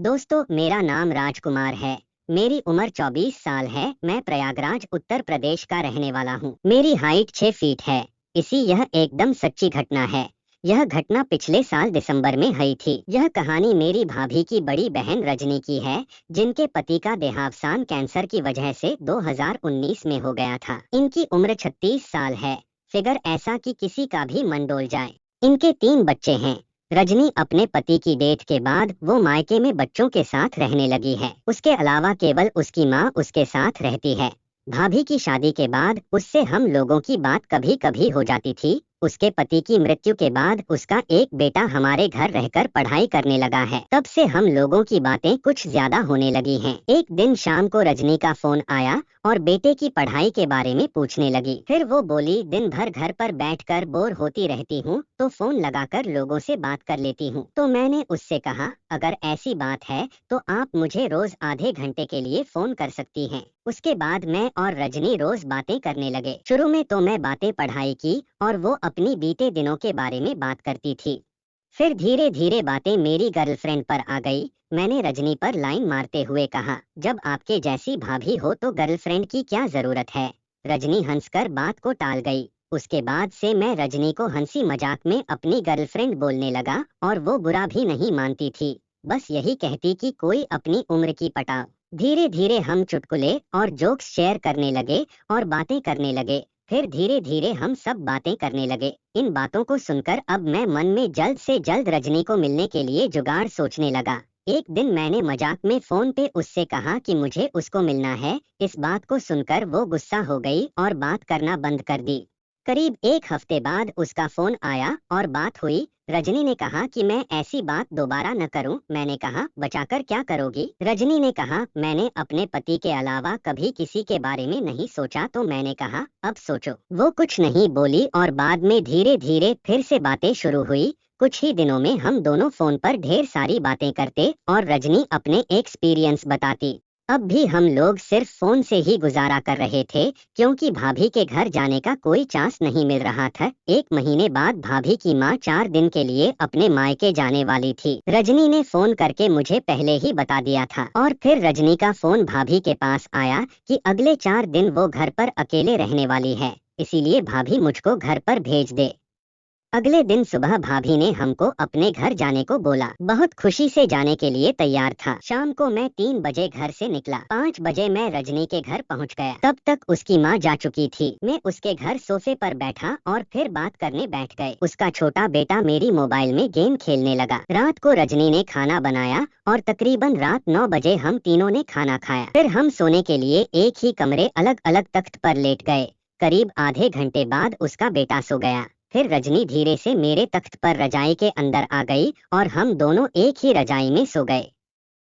दोस्तों, मेरा नाम राजकुमार है। मेरी उम्र 24 साल है। मैं प्रयागराज उत्तर प्रदेश का रहने वाला हूँ। मेरी हाइट 6 फीट है। यह एकदम सच्ची घटना है। यह घटना पिछले साल दिसंबर में हुई थी। यह कहानी मेरी भाभी की बड़ी बहन रजनी की है, जिनके पति का देहावसान कैंसर की वजह से 2019 में हो गया था। इनकी उम्र 36 साल है। फिगर ऐसा कि किसी का भी मन डोल जाए। इनके 3 बच्चे हैं। रजनी अपने पति की डेथ के बाद वो मायके में बच्चों के साथ रहने लगी है। उसके अलावा केवल उसकी माँ उसके साथ रहती है। भाभी की शादी के बाद उससे हम लोगों की बात कभी कभी हो जाती थी। उसके पति की मृत्यु के बाद उसका एक बेटा हमारे घर रहकर पढ़ाई करने लगा है। तब से हम लोगों की बातें कुछ ज्यादा होने लगी हैं। एक दिन शाम को रजनी का फोन आया और बेटे की पढ़ाई के बारे में पूछने लगी। फिर वो बोली, दिन भर घर पर बैठकर बोर होती रहती हूँ तो फोन लगाकर लोगों से बात कर लेती हूँ। तो मैंने उससे कहा, अगर ऐसी बात है तो आप मुझे रोज आधे घंटे के लिए फोन कर सकती हैं। उसके बाद मैं और रजनी रोज बातें करने लगे। शुरू में तो मैं बातें पढ़ाई की और वो अपनी बीते दिनों के बारे में बात करती थी। फिर धीरे धीरे बातें मेरी गर्लफ्रेंड पर आ गई। मैंने रजनी पर लाइन मारते हुए कहा, जब आपके जैसी भाभी हो तो गर्लफ्रेंड की क्या जरूरत है। रजनी हंसकर बात को टाल गई। उसके बाद से मैं रजनी को हंसी मजाक में अपनी गर्लफ्रेंड बोलने लगा और वो बुरा भी नहीं मानती थी। बस यही कहती कि कोई अपनी उम्र की पटाओ। धीरे धीरे हम चुटकुले और जोक्स शेयर करने लगे और बातें करने लगे। फिर धीरे धीरे हम सब बातें करने लगे। इन बातों को सुनकर अब मैं मन में जल्द से जल्द रजनी को मिलने के लिए जुगाड़ सोचने लगा। एक दिन मैंने मजाक में फोन पे उससे कहा कि मुझे उसको मिलना है। इस बात को सुनकर वो गुस्सा हो गई और बात करना बंद कर दी। करीब एक हफ्ते बाद उसका फोन आया और बात हुई। रजनी ने कहा कि मैं ऐसी बात दोबारा न करूं। मैंने कहा, बचाकर क्या करोगी। रजनी ने कहा, मैंने अपने पति के अलावा कभी किसी के बारे में नहीं सोचा। तो मैंने कहा, अब सोचो। वो कुछ नहीं बोली और बाद में धीरे धीरे फिर से बातें शुरू हुई। कुछ ही दिनों में हम दोनों फोन पर ढेर सारी बातें करते और रजनी अपने एक्सपीरियंस बताती। अब भी हम लोग सिर्फ फोन से ही गुजारा कर रहे थे, क्योंकि भाभी के घर जाने का कोई चांस नहीं मिल रहा था। एक महीने बाद भाभी की माँ 4 दिन के लिए अपने मायके जाने वाली थी। रजनी ने फोन करके मुझे पहले ही बता दिया था और फिर रजनी का फोन भाभी के पास आया कि अगले 4 दिन वो घर पर अकेले रहने वाली है, इसीलिए भाभी मुझको घर पर भेज दे। अगले दिन सुबह भाभी ने हमको अपने घर जाने को बोला। बहुत खुशी से जाने के लिए तैयार था। शाम को मैं 3 बजे घर से निकला। 5 बजे मैं रजनी के घर पहुंच गया। तब तक उसकी माँ जा चुकी थी। मैं उसके घर सोफे पर बैठा और फिर बात करने बैठ गए। उसका छोटा बेटा मेरी मोबाइल में गेम खेलने लगा। रात को रजनी ने खाना बनाया और तकरीबन रात 9 बजे हम तीनों ने खाना खाया। फिर हम सोने के लिए एक ही कमरे अलग अलग तख्त पर लेट गए। करीब आधे घंटे बाद उसका बेटा सो गया। फिर रजनी धीरे से मेरे तख्त पर रजाई के अंदर आ गई और हम दोनों एक ही रजाई में सो गए।